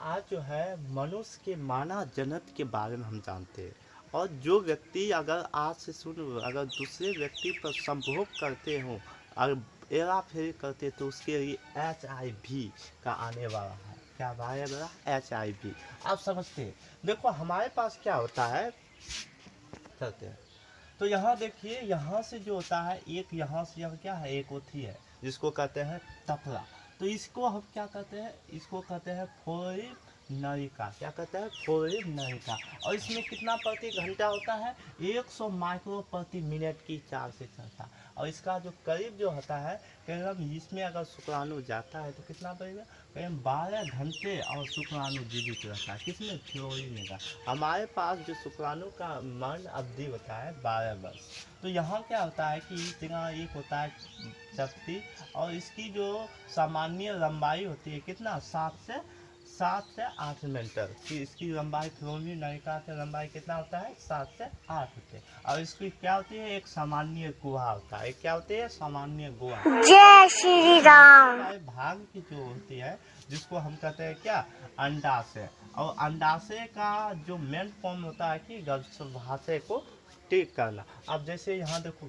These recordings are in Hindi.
आज जो है मनुष्य के मानव जन्म के बारे में हम जानते हैं। और जो व्यक्ति अगर आज से सुन अगर दूसरे व्यक्ति पर संभोग करते हों और हेरा फेरी करते तो उसके लिए HIV का आने वाला है। क्या आने वाला HIV आप समझते हैं। देखो हमारे पास क्या होता है, चलते हैं तो यहाँ देखिए, यहाँ से जो होता है एक यहाँ से यहाँ क्या है, एक होती है जिसको कहते हैं तपला। तो इसको हम क्या कहते हैं, इसको कहते हैं फोरिन नलिका। क्या कहते हैं, फोरिन नलिका। और इसमें कितना प्रति घंटा होता है, 100 माइक्रो प्रति मिनट की चाल से चलता है। और इसका जो करीब जो होता है, करीब इसमें अगर शुक्राणु जाता है तो कितना पड़ेगा, करीब 12 घंटे और शुक्राणु जीवित रहता है। किसमें, फ्लोरीन का। हमारे पास जो शुक्राणु का मरण अवधि होता है 12 वर्ष। तो यहाँ क्या होता है कि इस जगह एक होता है शक्ति, और इसकी जो सामान्य लंबाई होती है कितना, 7 से 8 मीटर की इसकी लंबाई। फ्लोरीन नलिका की लंबाई कितना होता है, 7 से 8 होते हैं। और इसकी क्या होती है, एक सामान्य गुहा होता है। क्या होती है, सामान्य गुहा। जय श्री राम। भाग की जो होती है जिसको हम कहते हैं क्या, अंडाशय। और अंडाशय का जो मेन फॉर्म होता है कि गर्भाशय को ठीक करना। अब जैसे यहाँ देखो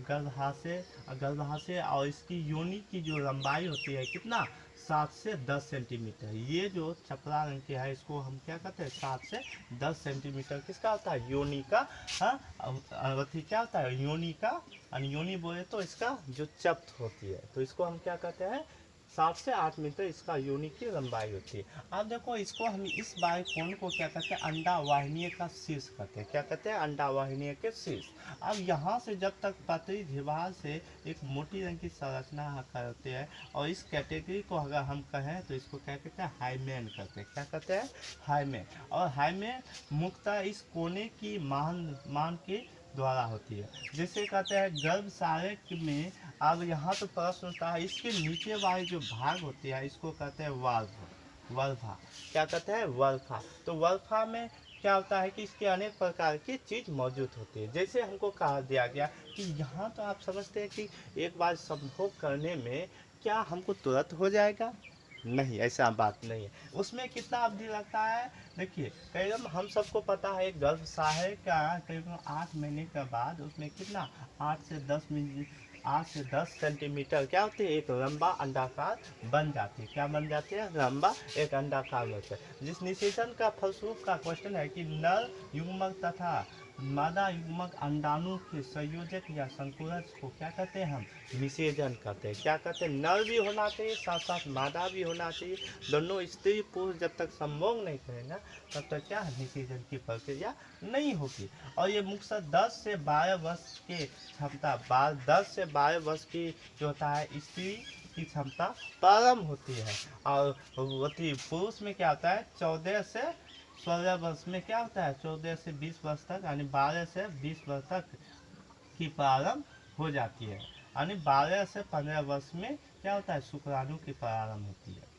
गर्भाशय और इसकी योनि की जो लंबाई होती है कितना, 7 से 10 सेंटीमीटर। ये जो चपला रंग के है इसको हम क्या कहते हैं, 7 से 10 सेंटीमीटर किसका होता है, योनि का। हाँ, क्या होता है, योनि का। योनि बोले तो इसका जो चप्त होती है, तो इसको हम क्या कहते हैं, 7 से 8 मीटर इसका योनि की लंबाई होती है। अब देखो इसको हम इस बाह्यकोण को क्या कहते हैं, अंडा वाहिनी का शीर्ष कहते हैं। क्या कहते हैं, अंडा वाहिनी के शीर्ष। अब यहाँ से जब तक पतली दीवार से एक मोटी रंग की संरचना करते हैं, और इस कैटेगरी को अगर हम कहें तो इसको क्या कहते हैं, हाइमेन कहते हैं। क्या कहते हैं, हाइमेन। और हाइमेन मुख्यतः इस कोने की मान के द्वारा होती है। जैसे कहते हैं गर्भशाला में। अब यहाँ तो प्रश्न होता है, इसके नीचे वाली जो भाग होती है इसको कहते हैं वल्फा। क्या कहते हैं, वल्फा। तो वल्फा में क्या होता है कि इसके अनेक प्रकार की चीज मौजूद होती है। जैसे हमको कहा दिया गया कि यहाँ तो आप समझते हैं कि एक बार संभोग करने में क्या हमको तुरंत हो जाएगा, नहीं, ऐसा बात नहीं है। उसमें कितना अवधि लगता है, देखिए करीब हम सबको पता है गर्भाशय का करीब 8 महीने के बाद उसमें कितना 8 से 10 सेंटीमीटर क्या होती है, एक लंबा अंडाकार बन जाती है। क्या बन जाती है, लंबा एक अंडाकार बनता है। जिस निषेचन का फलस्वरूप का क्वेश्चन है कि नर युग्मक तथा मादा युग्मक अंडाणु के संयोजक या संकुलक को क्या कहते हैं, हम निषेचन कहते हैं। क्या कहते हैं, नर भी होना चाहिए साथ साथ मादा भी होना चाहिए। दोनों स्त्री पुरुष जब तक संभोग नहीं करेगा तब तक क्या निषेचन की प्रक्रिया नहीं होगी। और ये मुख्य 10 से 12 वर्ष के क्षमता 10 से 12 वर्ष की जो होता है स्त्री की क्षमता प्रारंभ होती है। और पुरुष में क्या होता है, 14 से 16 वर्ष में क्या होता है, 14 से 20 वर्ष तक, यानी 12 से 20 वर्ष तक की प्रारंभ हो जाती है। यानी 12 से 15 वर्ष में क्या होता है, शुक्राणु की प्रारंभ होती है।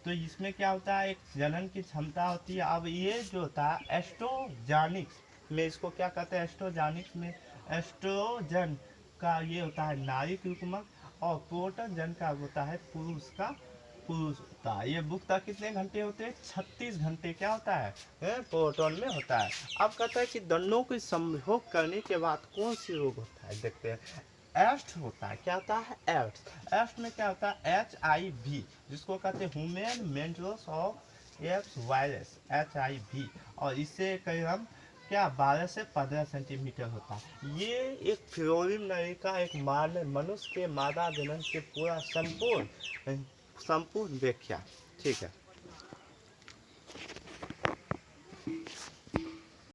तो इसमें क्या होता है, एक जनन की क्षमता होती है। अब ये जो होता है एस्ट्रोजेनिक्स में, इसको क्या कहते हैं, एस्ट्रोजेनिक्स में एस्ट्रोजन का ये होता है नारी युग्मक, और प्रोटोजन का होता है पुरुष होता है। ये मुख्यतः कितने घंटे होते हैं, 36 घंटे क्या होता है, प्रोटोन में होता है। अब कहता है कि दोनों को संभोग करने के बाद कौन सी रोग होता है, देखते हैं। एस्ट होता है, क्या होता है, एस्ट में क्या होता है, HIV जिसको कहते हैं human mentals of apps virus, HIV। और इससे कहीं हम क्या 12 से 15 सेंटीमीटर होता है। ये एक फ्लोरीन नलिका एक मनुष्य के मादा जनन के पूरा संपूर्ण व्याख्या। ठीक है।